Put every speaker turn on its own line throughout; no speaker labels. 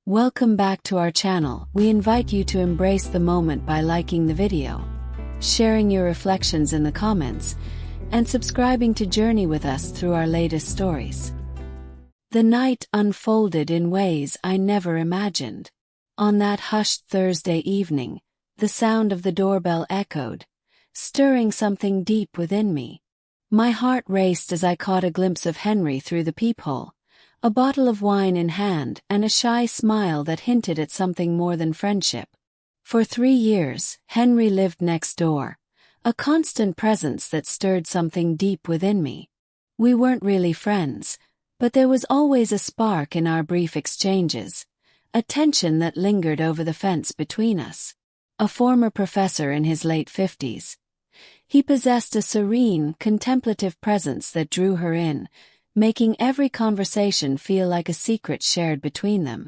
Welcome back to our channel. We invite you to embrace the moment by liking the video, sharing your reflections in the comments, and subscribing to journey with us through our latest stories. The night unfolded in ways I never imagined. On that hushed Thursday evening, the sound of the doorbell echoed, stirring something deep within me. My heart raced as I caught a glimpse of Henry through the peephole, a bottle of wine in hand and a shy smile that hinted at something more than friendship. For 3 years, Henry lived next door, a constant presence that stirred something deep within me. We weren't really friends, but there was always a spark in our brief exchanges, a tension that lingered over the fence between us. A former professor in his late 50s. He possessed a serene, contemplative presence that drew her in, making every conversation feel like a secret shared between them.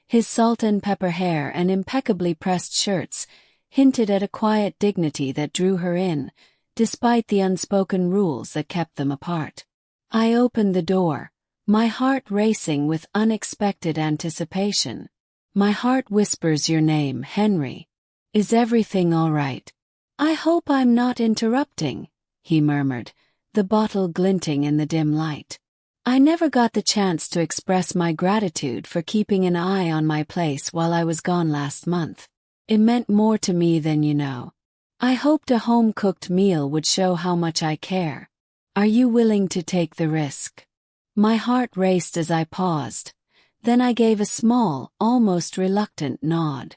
His salt and pepper hair and impeccably pressed shirts hinted at a quiet dignity that drew her in, despite the unspoken rules that kept them apart. I opened the door, my heart racing with unexpected anticipation. My heart whispers your name, Henry. Is everything all right? I hope I'm not interrupting, he murmured, the bottle glinting in the dim light. I never got the chance to express my gratitude for keeping an eye on my place while I was gone last month. It meant more to me than you know. I hoped a home-cooked meal would show how much I care. Are you willing to take the risk? My heart raced as I paused. Then I gave a small, almost reluctant nod.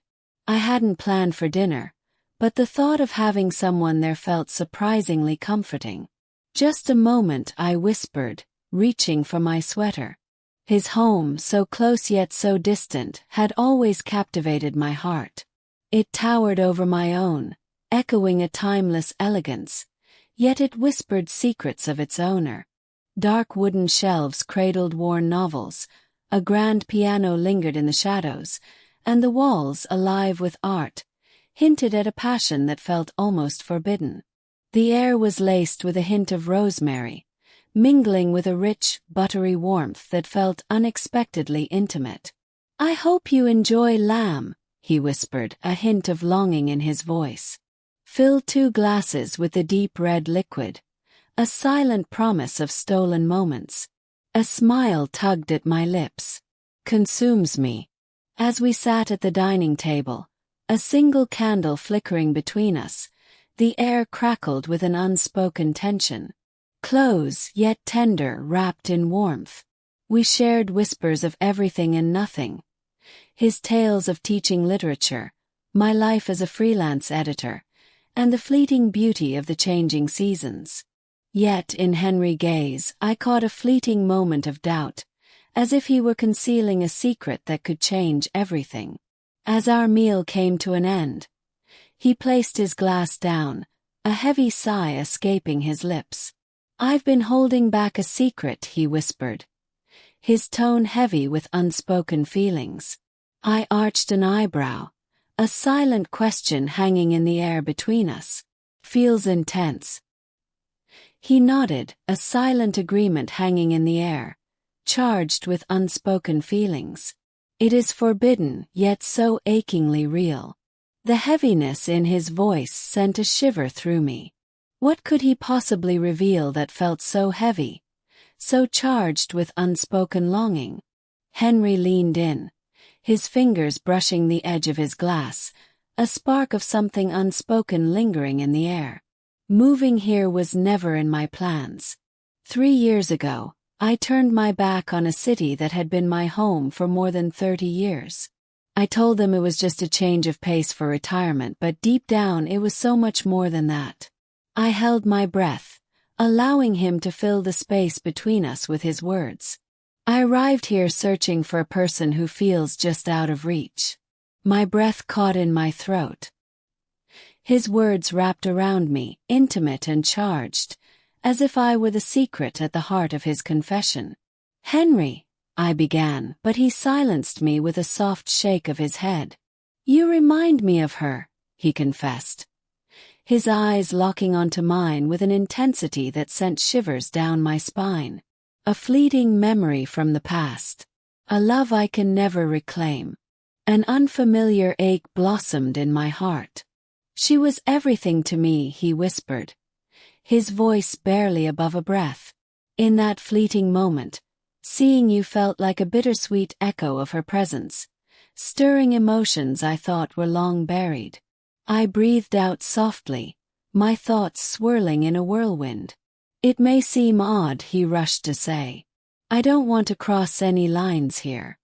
I hadn't planned for dinner, but the thought of having someone there felt surprisingly comforting. Just a moment, I whispered, reaching for my sweater. His home, so close yet so distant, had always captivated my heart. It towered over my own, echoing a timeless elegance, yet it whispered secrets of its owner. Dark wooden shelves cradled worn novels, a grand piano lingered in the shadows, and the walls, alive with art, hinted at a passion that felt almost forbidden. The air was laced with a hint of rosemary, mingling with a rich, buttery warmth that felt unexpectedly intimate. I hope you enjoy lamb, he whispered, a hint of longing in his voice. Fill 2 glasses with the deep red liquid, a silent promise of stolen moments. A smile tugged at my lips. Consumes me. As we sat at the dining table, a single candle flickering between us, the air crackled with an unspoken tension. Close, yet tender, wrapped in warmth. We shared whispers of everything and nothing. His tales of teaching literature, my life as a freelance editor, and the fleeting beauty of the changing seasons. Yet in Henry's gaze I caught a fleeting moment of doubt, as if he were concealing a secret that could change everything. As our meal came to an end, he placed his glass down, a heavy sigh escaping his lips. I've been holding back a secret, he whispered, his tone heavy with unspoken feelings. I arched an eyebrow, a silent question hanging in the air between us. Feels intense. He nodded, a silent agreement hanging in the air, charged with unspoken feelings. It is forbidden, yet so achingly real. The heaviness in his voice sent a shiver through me. What could he possibly reveal that felt so heavy, so charged with unspoken longing? Henry leaned in, his fingers brushing the edge of his glass, a spark of something unspoken lingering in the air. Moving here was never in my plans. 3 years ago, I turned my back on a city that had been my home for more than 30 years. I told them it was just a change of pace for retirement, but deep down it was so much more than that. I held my breath, allowing him to fill the space between us with his words. I arrived here searching for a person who feels just out of reach. My breath caught in my throat. His words wrapped around me, intimate and charged, as if I were the secret at the heart of his confession. Henry, I began, but he silenced me with a soft shake of his head. You remind me of her, he confessed, his eyes locking onto mine with an intensity that sent shivers down my spine. A fleeting memory from the past. a love I can never reclaim. An unfamiliar ache blossomed in my heart. She was everything to me, he whispered, his voice barely above a breath. In that fleeting moment, seeing you felt like a bittersweet echo of her presence, stirring emotions I thought were long buried. I breathed out softly, my thoughts swirling in a whirlwind. It may seem odd, he rushed to say. I don't want to cross any lines here.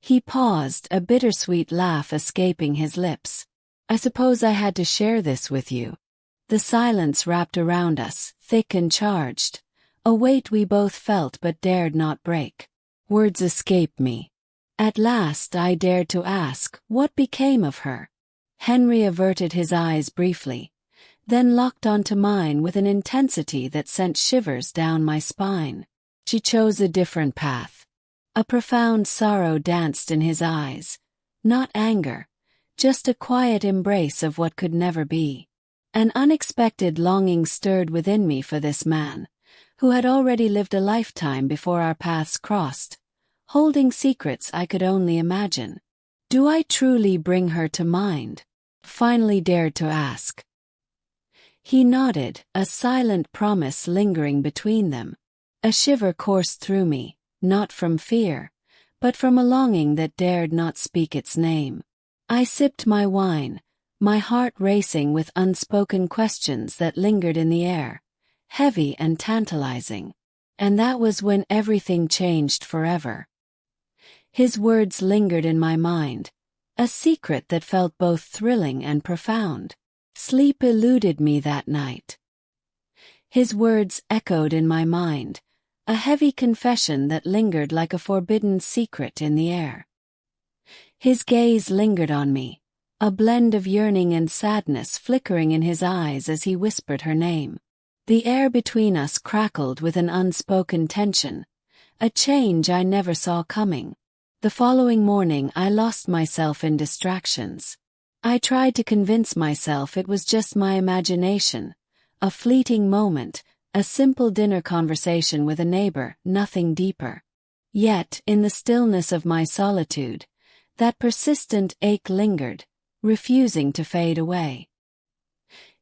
He paused, a bittersweet laugh escaping his lips. I suppose I had to share this with you. The silence wrapped around us, thick and charged, a weight we both felt but dared not break. Words escaped me. At last I dared to ask, what became of her? Henry averted his eyes briefly, then locked onto mine with an intensity that sent shivers down my spine. She chose a different path. A profound sorrow danced in his eyes, not anger, just a quiet embrace of what could never be. An unexpected longing stirred within me for this man, who had already lived a lifetime before our paths crossed, holding secrets I could only imagine. Do I truly bring her to mind? Finally dared to ask. He nodded, a silent promise lingering between them. A shiver coursed through me, not from fear, but from a longing that dared not speak its name. I sipped my wine, my heart racing with unspoken questions that lingered in the air, heavy and tantalizing. And that was when everything changed forever. His words lingered in my mind, a secret that felt both thrilling and profound. Sleep eluded me that night. His words echoed in my mind, a heavy confession that lingered like a forbidden secret in the air. His gaze lingered on me, a blend of yearning and sadness flickering in his eyes as he whispered her name. The air between us crackled with an unspoken tension, a change I never saw coming. The following morning I lost myself in distractions. I tried to convince myself it was just my imagination, a fleeting moment, a simple dinner conversation with a neighbor, nothing deeper. Yet, in the stillness of my solitude, that persistent ache lingered, refusing to fade away.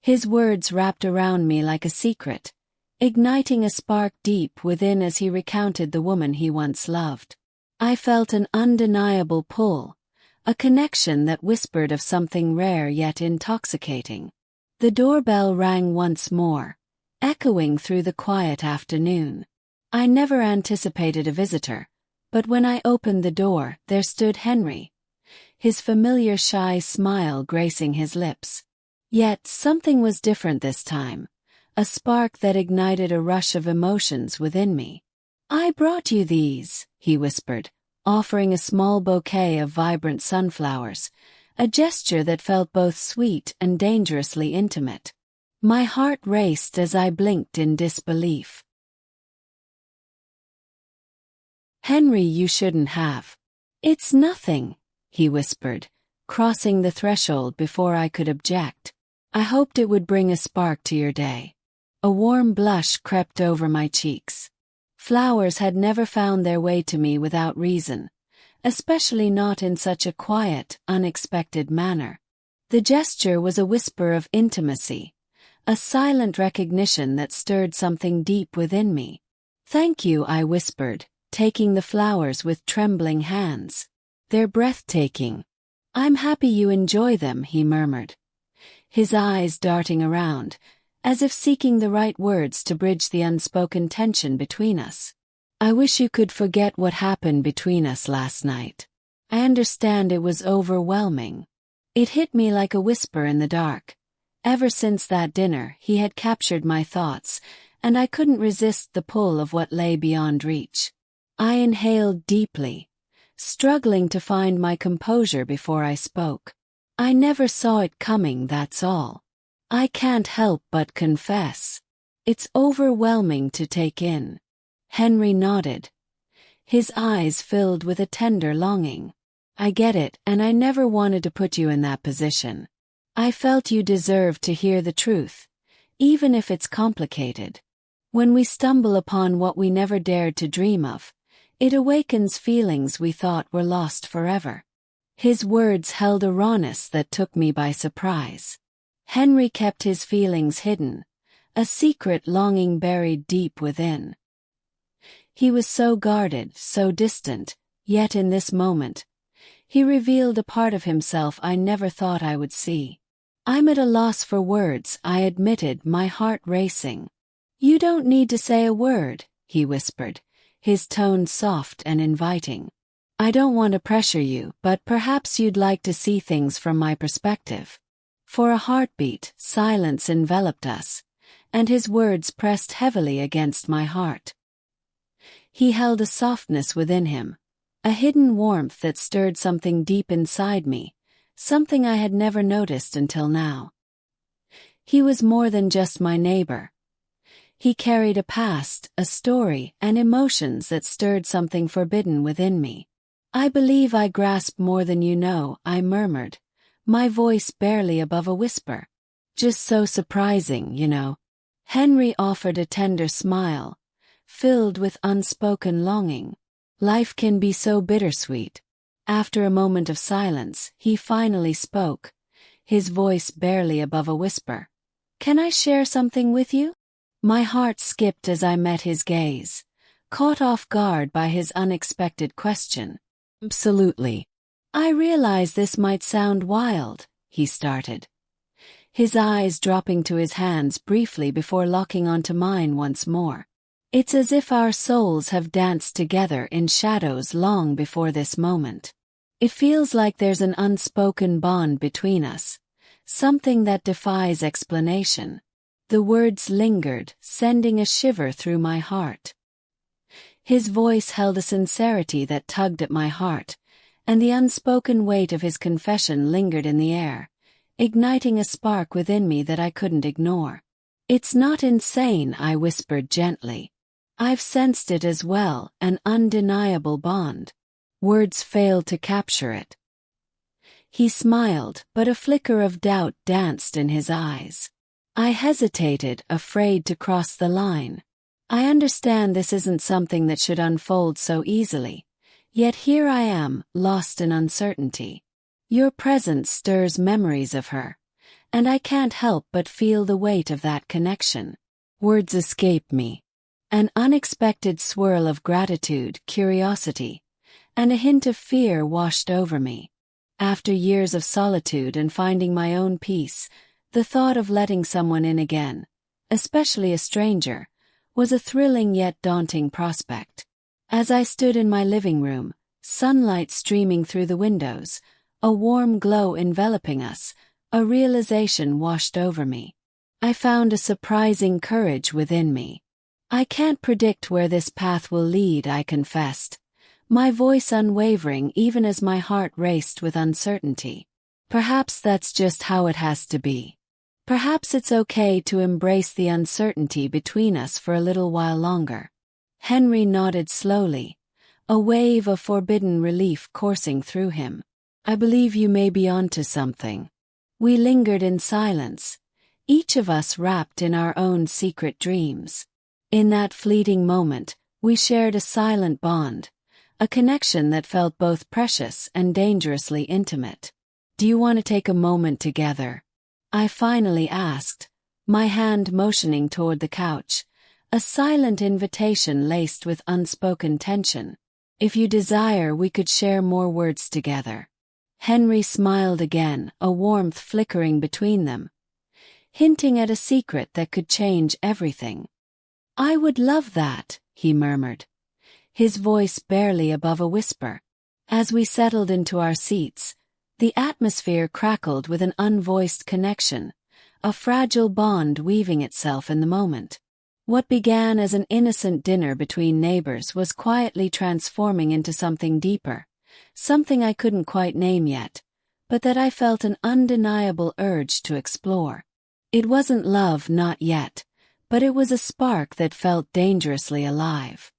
His words wrapped around me like a secret, igniting a spark deep within as he recounted the woman he once loved. I felt an undeniable pull, a connection that whispered of something rare yet intoxicating. The doorbell rang once more, echoing through the quiet afternoon. I never anticipated a visitor, but when I opened the door, there stood Henry, his familiar shy smile gracing his lips. Yet something was different this time, a spark that ignited a rush of emotions within me. I brought you these, he whispered, offering a small bouquet of vibrant sunflowers, a gesture that felt both sweet and dangerously intimate. My heart raced as I blinked in disbelief. Henry, you shouldn't have. It's nothing, he whispered, crossing the threshold before I could object. I hoped it would bring a spark to your day. A warm blush crept over my cheeks. Flowers had never found their way to me without reason, especially not in such a quiet, unexpected manner. The gesture was a whisper of intimacy, a silent recognition that stirred something deep within me. Thank you, I whispered, taking the flowers with trembling hands. They're breathtaking. I'm happy you enjoy them, he murmured, his eyes darting around, as if seeking the right words to bridge the unspoken tension between us. I wish you could forget what happened between us last night. I understand it was overwhelming. It hit me like a whisper in the dark. Ever since that dinner, he had captured my thoughts, and I couldn't resist the pull of what lay beyond reach. I inhaled deeply, struggling to find my composure before I spoke. I never saw it coming, that's all. I can't help but confess. It's overwhelming to take in. Henry nodded, his eyes filled with a tender longing. I get it, and I never wanted to put you in that position. I felt you deserved to hear the truth, even if it's complicated. When we stumble upon what we never dared to dream of, It awakens feelings we thought were lost forever. His words held a rawness that took me by surprise. Henry kept his feelings hidden, a secret longing buried deep within. He was so guarded, so distant, yet in this moment, he revealed a part of himself I never thought I would see. "I'm at a loss for words," I admitted, my heart racing. "You don't need to say a word," he whispered, his tone soft and inviting. "I don't want to pressure you, but perhaps you'd like to see things from my perspective." For a heartbeat, silence enveloped us, and his words pressed heavily against my heart. He held a softness within him, a hidden warmth that stirred something deep inside me, something I had never noticed until now. He was more than just my neighbor. He carried a past, a story, and emotions that stirred something forbidden within me. "I believe I grasp more than you know," I murmured, my voice barely above a whisper. "Just so surprising, you know." Henry offered a tender smile, filled with unspoken longing. "Life can be so bittersweet." After a moment of silence, he finally spoke, his voice barely above a whisper. "Can I share something with you?" My heart skipped as I met his gaze, caught off guard by his unexpected question. "Absolutely." "I realize this might sound wild," he started, his eyes dropping to his hands briefly before locking onto mine once more. "It's as if our souls have danced together in shadows long before this moment. It feels like there's an unspoken bond between us, something that defies explanation." The words lingered, sending a shiver through my heart. His voice held a sincerity that tugged at my heart, and the unspoken weight of his confession lingered in the air, igniting a spark within me that I couldn't ignore. "It's not insane," I whispered gently. "I've sensed it as well, an undeniable bond." Words failed to capture it. He smiled, but a flicker of doubt danced in his eyes. I hesitated, afraid to cross the line. "I understand this isn't something that should unfold so easily, yet here I am, lost in uncertainty. Your presence stirs memories of her, and I can't help but feel the weight of that connection." Words escape me. An unexpected swirl of gratitude, curiosity, and a hint of fear washed over me. After years of solitude and finding my own peace, the thought of letting someone in again, especially a stranger, was a thrilling yet daunting prospect. As I stood in my living room, sunlight streaming through the windows, a warm glow enveloping us, a realization washed over me. I found a surprising courage within me. "I can't predict where this path will lead," I confessed, my voice unwavering even as my heart raced with uncertainty. "Perhaps that's just how it has to be. Perhaps it's okay to embrace the uncertainty between us for a little while longer." Henry nodded slowly, a wave of forbidden relief coursing through him. "I believe you may be onto something." We lingered in silence, each of us wrapped in our own secret dreams. In that fleeting moment, we shared a silent bond, a connection that felt both precious and dangerously intimate. "Do you want to take a moment together?" I finally asked, my hand motioning toward the couch, a silent invitation laced with unspoken tension. "If you desire, we could share more words together." Henry smiled again, a warmth flickering between them, hinting at a secret that could change everything. "I would love that," he murmured, his voice barely above a whisper. As we settled into our seats, the atmosphere crackled with an unvoiced connection, a fragile bond weaving itself in the moment. What began as an innocent dinner between neighbors was quietly transforming into something deeper, something I couldn't quite name yet, but that I felt an undeniable urge to explore. It wasn't love, not yet, but it was a spark that felt dangerously alive.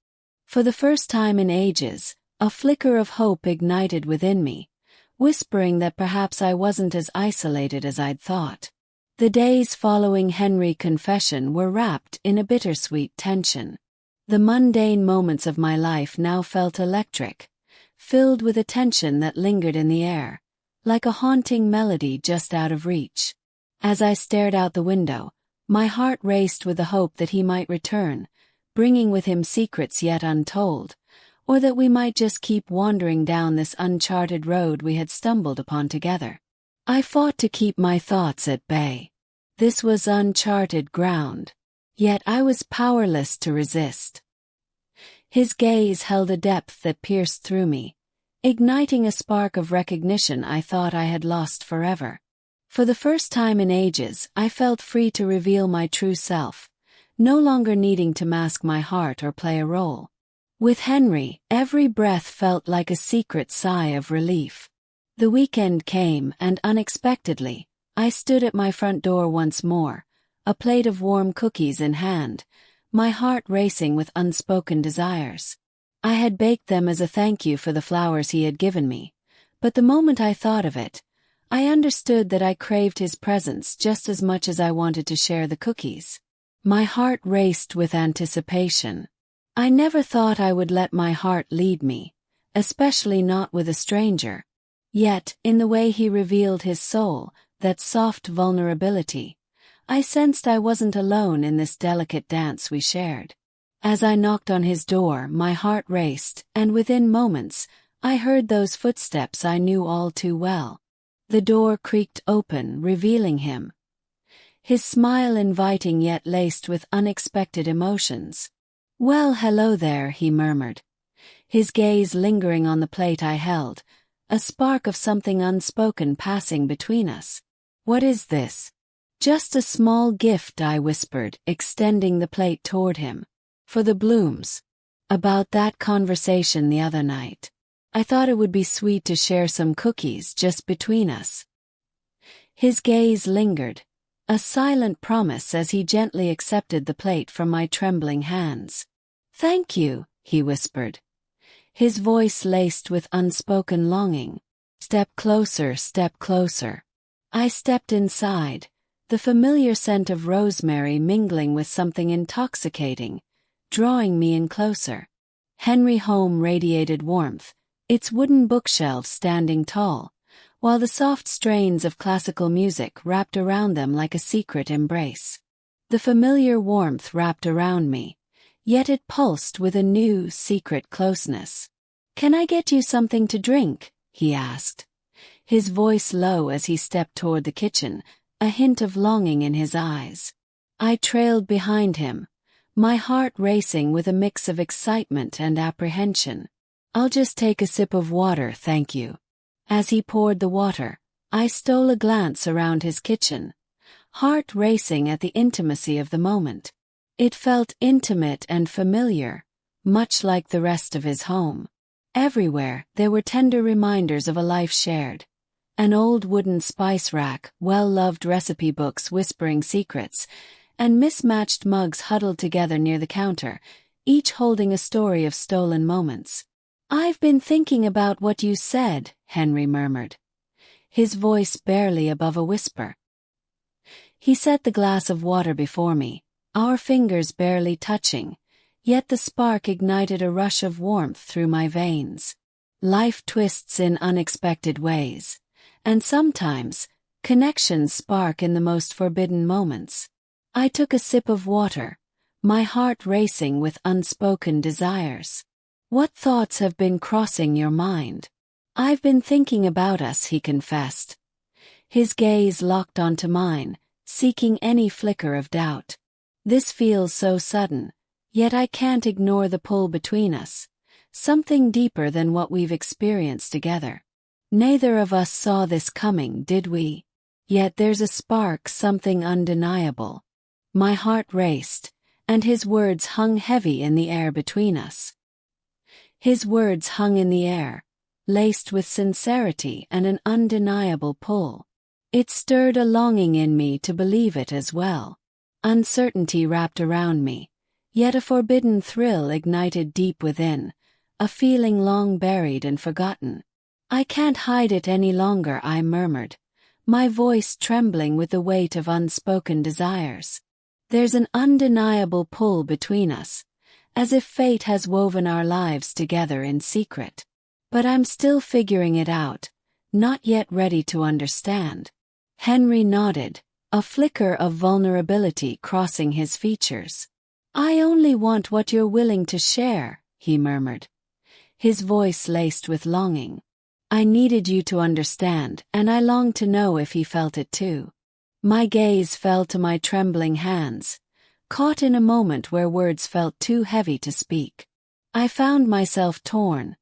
For the first time in ages, a flicker of hope ignited within me, whispering that perhaps I wasn't as isolated as I'd thought. The days following Henry's confession were wrapped in a bittersweet tension. The mundane moments of my life now felt electric, filled with a tension that lingered in the air, like a haunting melody just out of reach. As I stared out the window, my heart raced with the hope that he might return, bringing with him secrets yet untold, or that we might just keep wandering down this uncharted road we had stumbled upon together. I fought to keep my thoughts at bay. This was uncharted ground, yet I was powerless to resist. His gaze held a depth that pierced through me, igniting a spark of recognition I thought I had lost forever. For the first time in ages, I felt free to reveal my true self, no longer needing to mask my heart or play a role. With Henry, every breath felt like a secret sigh of relief. The weekend came, and unexpectedly, I stood at my front door once more, a plate of warm cookies in hand, my heart racing with unspoken desires. I had baked them as a thank you for the flowers he had given me, but the moment I thought of it, I understood that I craved his presence just as much as I wanted to share the cookies. My heart raced with anticipation. I never thought I would let my heart lead me, especially not with a stranger. Yet, in the way he revealed his soul, that soft vulnerability, I sensed I wasn't alone in this delicate dance we shared. As I knocked on his door, my heart raced, and within moments, I heard those footsteps I knew all too well. The door creaked open, revealing him, his smile inviting yet laced with unexpected emotions. "Well, hello there," he murmured, his gaze lingering on the plate I held, a spark of something unspoken passing between us. "What is this?" "Just a small gift," I whispered, extending the plate toward him. "For the blooms." About that conversation the other night. I thought it would be sweet to share some cookies just between us. His gaze lingered, a silent promise as he gently accepted the plate from my trembling hands. "Thank you," he whispered, his voice laced with unspoken longing. "Step closer, step closer." I stepped inside, the familiar scent of rosemary mingling with something intoxicating, drawing me in closer. Henry's home radiated warmth, its wooden bookshelves standing tall, while the soft strains of classical music wrapped around them like a secret embrace. The familiar warmth wrapped around me, yet it pulsed with a new, secret closeness. "Can I get you something to drink?" he asked, his voice low as he stepped toward the kitchen, a hint of longing in his eyes. I trailed behind him, my heart racing with a mix of excitement and apprehension. "I'll just take a sip of water, thank you." As he poured the water, I stole a glance around his kitchen, heart racing at the intimacy of the moment. It felt intimate and familiar, much like the rest of his home. Everywhere, there were tender reminders of a life shared. An old wooden spice rack, well-loved recipe books whispering secrets, and mismatched mugs huddled together near the counter, each holding a story of stolen moments. "I've been thinking about what you said," Henry murmured, his voice barely above a whisper. He set the glass of water before me, our fingers barely touching, yet the spark ignited a rush of warmth through my veins. Life twists in unexpected ways, and sometimes, connections spark in the most forbidden moments. I took a sip of water, my heart racing with unspoken desires. "What thoughts have been crossing your mind?" "I've been thinking about us," he confessed. His gaze locked onto mine, seeking any flicker of doubt. "This feels so sudden, yet I can't ignore the pull between us, something deeper than what we've experienced together. Neither of us saw this coming, did we? Yet there's a spark, something undeniable." My heart raced, and his words hung heavy in the air between us. His words hung in the air, laced with sincerity and an undeniable pull. It stirred a longing in me to believe it as well. Uncertainty wrapped around me, yet a forbidden thrill ignited deep within, a feeling long buried and forgotten. "I can't hide it any longer," I murmured, my voice trembling with the weight of unspoken desires. "There's an undeniable pull between us, as if fate has woven our lives together in secret. But I'm still figuring it out, not yet ready to understand. Henry nodded, a flicker of vulnerability crossing his features. I only want what you're willing to share, he murmured, his voice laced with longing. I needed you to understand, and I longed to know if he felt it too. My gaze fell to my trembling hands, caught in a moment where words felt too heavy to speak. I found myself torn,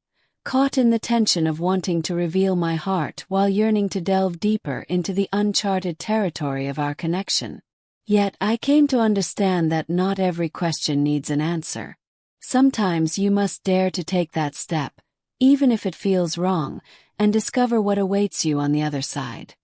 caught in the tension of wanting to reveal my heart while yearning to delve deeper into the uncharted territory of our connection. Yet I came to understand that not every question needs an answer. Sometimes you must dare to take that step, even if it feels wrong, and discover what awaits you on the other side.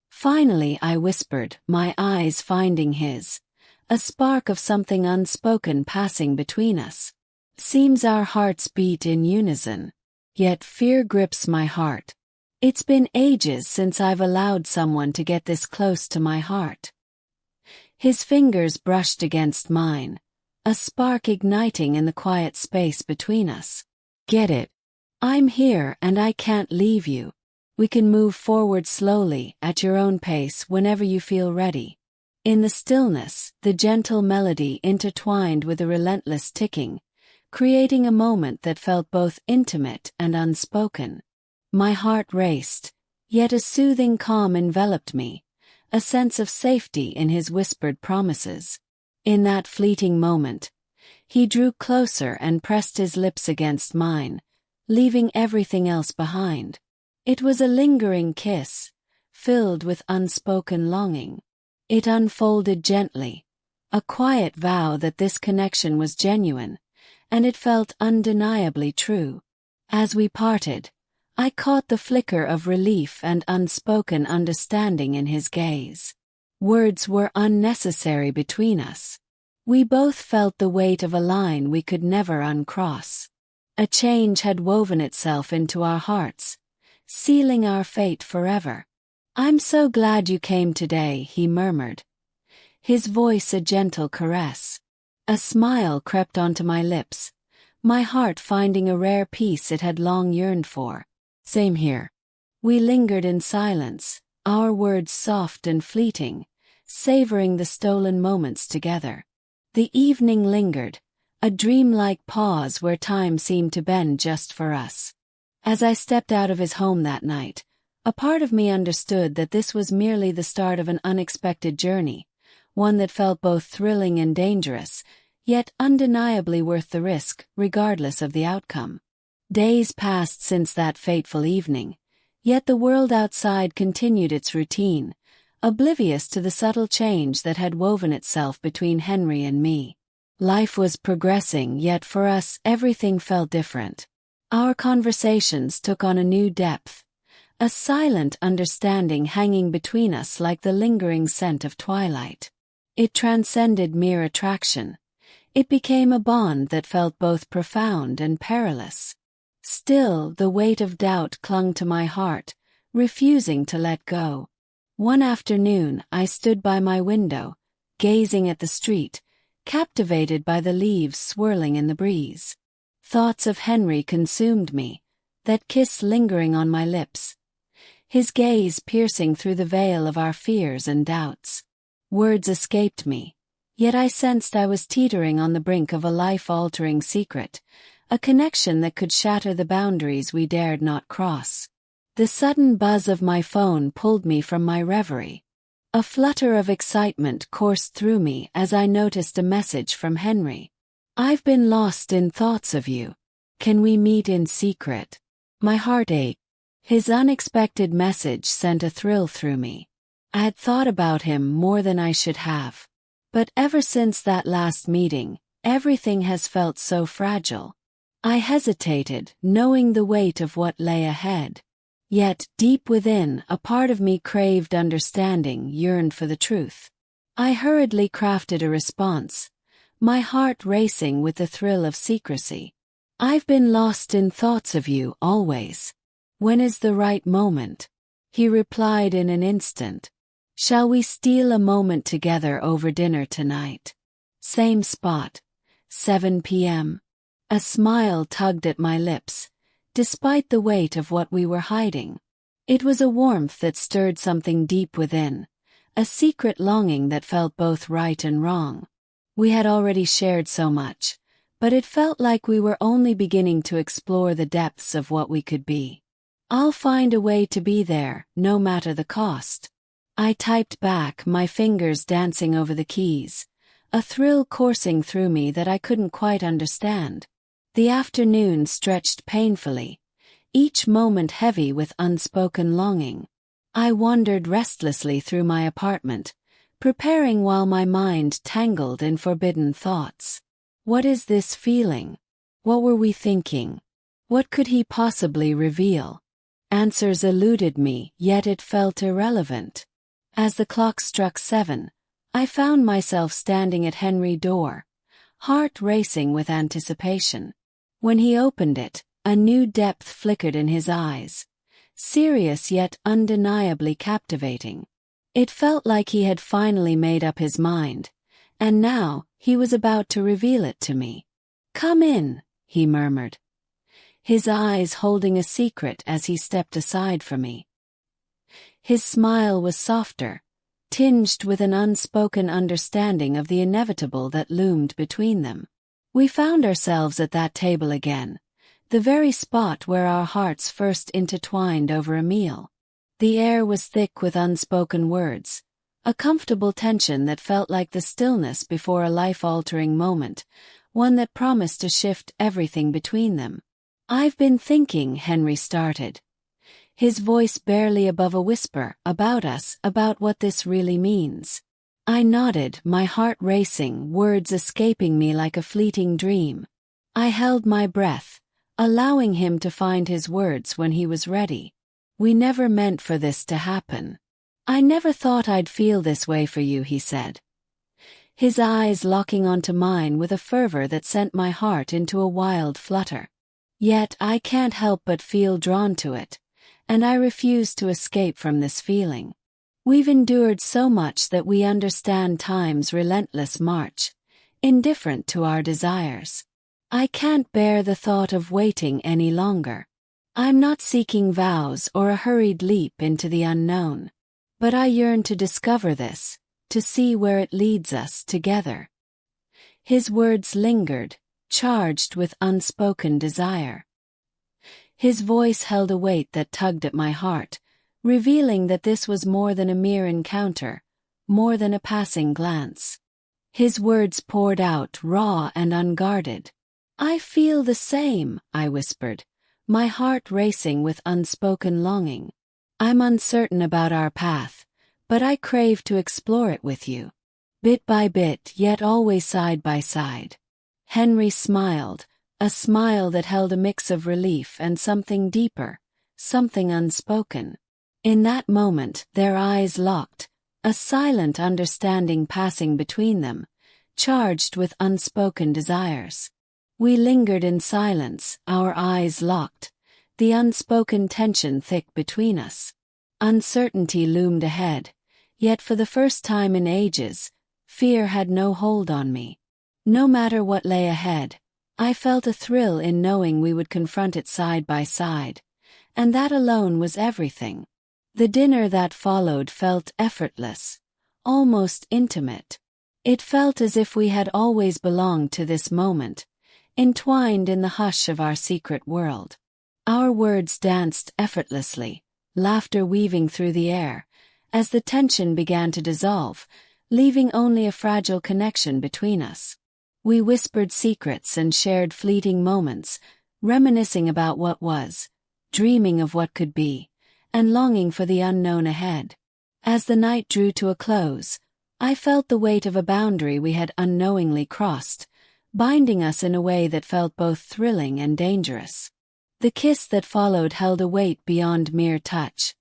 Finally, I whispered, my eyes finding his, a spark of something unspoken passing between us. Seems our hearts beat in unison. Yet fear grips my heart. It's been ages since I've allowed someone to get this close to my heart. His fingers brushed against mine, a spark igniting in the quiet space between us. Get it? I'm here and I can't leave you. We can move forward slowly, at your own pace whenever you feel ready. In the stillness, the gentle melody intertwined with the relentless ticking, creating a moment that felt both intimate and unspoken. My heart raced, yet a soothing calm enveloped me, a sense of safety in his whispered promises. In that fleeting moment, he drew closer and pressed his lips against mine, leaving everything else behind. It was a lingering kiss, filled with unspoken longing. It unfolded gently, a quiet vow that this connection was genuine, and it felt undeniably true. As we parted, I caught the flicker of relief and unspoken understanding in his gaze. Words were unnecessary between us. We both felt the weight of a line we could never uncross. A change had woven itself into our hearts, sealing our fate forever. I'm so glad you came today, he murmured, his voice a gentle caress. A smile crept onto my lips, my heart finding a rare peace it had long yearned for. Same here. We lingered in silence, our words soft and fleeting, savoring the stolen moments together. The evening lingered, a dreamlike pause where time seemed to bend just for us. As I stepped out of his home that night, a part of me understood that this was merely the start of an unexpected journey, one that felt both thrilling and dangerous, yet undeniably worth the risk, regardless of the outcome. Days passed since that fateful evening, yet the world outside continued its routine, oblivious to the subtle change that had woven itself between Henry and me. Life was progressing, yet for us everything felt different. Our conversations took on a new depth, a silent understanding hanging between us like the lingering scent of twilight. It transcended mere attraction. It became a bond that felt both profound and perilous. Still, the weight of doubt clung to my heart, refusing to let go. One afternoon, I stood by my window, gazing at the street, captivated by the leaves swirling in the breeze. Thoughts of Henry consumed me, that kiss lingering on my lips, his gaze piercing through the veil of our fears and doubts. Words escaped me, yet I sensed I was teetering on the brink of a life-altering secret, a connection that could shatter the boundaries we dared not cross. The sudden buzz of my phone pulled me from my reverie. A flutter of excitement coursed through me as I noticed a message from Henry. I've been lost in thoughts of you. Can we meet in secret? My heart ached. His unexpected message sent a thrill through me. I had thought about him more than I should have. But ever since that last meeting, everything has felt so fragile. I hesitated, knowing the weight of what lay ahead. Yet, deep within, a part of me craved understanding, yearned for the truth. I hurriedly crafted a response, my heart racing with the thrill of secrecy. I've been lost in thoughts of you, always. When is the right moment? He replied in an instant. Shall we steal a moment together over dinner tonight? Same spot, 7 p.m. A smile tugged at my lips, despite the weight of what we were hiding. It was a warmth that stirred something deep within, a secret longing that felt both right and wrong. We had already shared so much, but it felt like we were only beginning to explore the depths of what we could be. "I'll find a way to be there, no matter the cost." I typed back, my fingers dancing over the keys, a thrill coursing through me that I couldn't quite understand. The afternoon stretched painfully, each moment heavy with unspoken longing. I wandered restlessly through my apartment, preparing while my mind tangled in forbidden thoughts. What is this feeling? What were we thinking? What could he possibly reveal? Answers eluded me, yet it felt irrelevant. As the clock struck 7, I found myself standing at Henry's door, heart racing with anticipation. When he opened it, a new depth flickered in his eyes, serious yet undeniably captivating. It felt like he had finally made up his mind, and now he was about to reveal it to me. "Come in," he murmured, his eyes holding a secret as he stepped aside from me. His smile was softer, tinged with an unspoken understanding of the inevitable that loomed between them. We found ourselves at that table again, the very spot where our hearts first intertwined over a meal. The air was thick with unspoken words, a comfortable tension that felt like the stillness before a life-altering moment, one that promised to shift everything between them. "I've been thinking," Henry started, his voice barely above a whisper, "about us, about what this really means." I nodded, my heart racing, words escaping me like a fleeting dream. I held my breath, allowing him to find his words when he was ready. "We never meant for this to happen. I never thought I'd feel this way for you," he said, his eyes locking onto mine with a fervor that sent my heart into a wild flutter. Yet I can't help but feel drawn to it, and I refuse to escape from this feeling. We've endured so much that we understand time's relentless march, indifferent to our desires. I can't bear the thought of waiting any longer. I'm not seeking vows or a hurried leap into the unknown, but I yearn to discover this, to see where it leads us together. His words lingered, charged with unspoken desire. His voice held a weight that tugged at my heart, revealing that this was more than a mere encounter, more than a passing glance. His words poured out, raw and unguarded. "I feel the same," I whispered, my heart racing with unspoken longing. "I'm uncertain about our path, but I crave to explore it with you. Bit by bit, yet always side by side." Henry smiled, a smile that held a mix of relief and something deeper, something unspoken. In that moment, their eyes locked, a silent understanding passing between them, charged with unspoken desires. We lingered in silence, our eyes locked, the unspoken tension thick between us. Uncertainty loomed ahead, yet for the first time in ages, fear had no hold on me. No matter what lay ahead, I felt a thrill in knowing we would confront it side by side, and that alone was everything. The dinner that followed felt effortless, almost intimate. It felt as if we had always belonged to this moment, entwined in the hush of our secret world. Our words danced effortlessly, laughter weaving through the air, as the tension began to dissolve, leaving only a fragile connection between us. We whispered secrets and shared fleeting moments, reminiscing about what was, dreaming of what could be, and longing for the unknown ahead. As the night drew to a close, I felt the weight of a boundary we had unknowingly crossed, binding us in a way that felt both thrilling and dangerous. The kiss that followed held a weight beyond mere touch.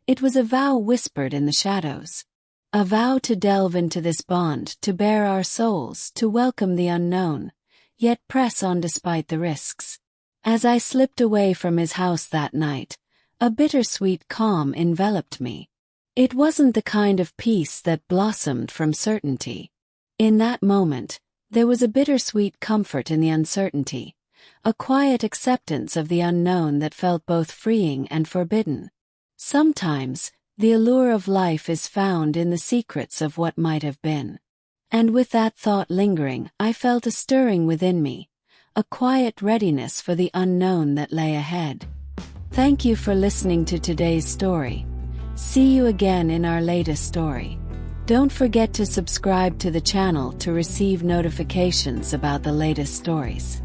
It was a vow whispered in the shadows. A vow to delve into this bond, to bare our souls, to welcome the unknown, yet press on despite the risks. As I slipped away from his house that night, a bittersweet calm enveloped me. It wasn't the kind of peace that blossomed from certainty. In that moment, there was a bittersweet comfort in the uncertainty, a quiet acceptance of the unknown that felt both freeing and forbidden. Sometimes, the allure of life is found in the secrets of what might have been. And with that thought lingering, I felt a stirring within me, a quiet readiness for the unknown that lay ahead. Thank you for listening to today's story. See you again in our latest story. Don't forget to subscribe to the channel to receive notifications about the latest stories.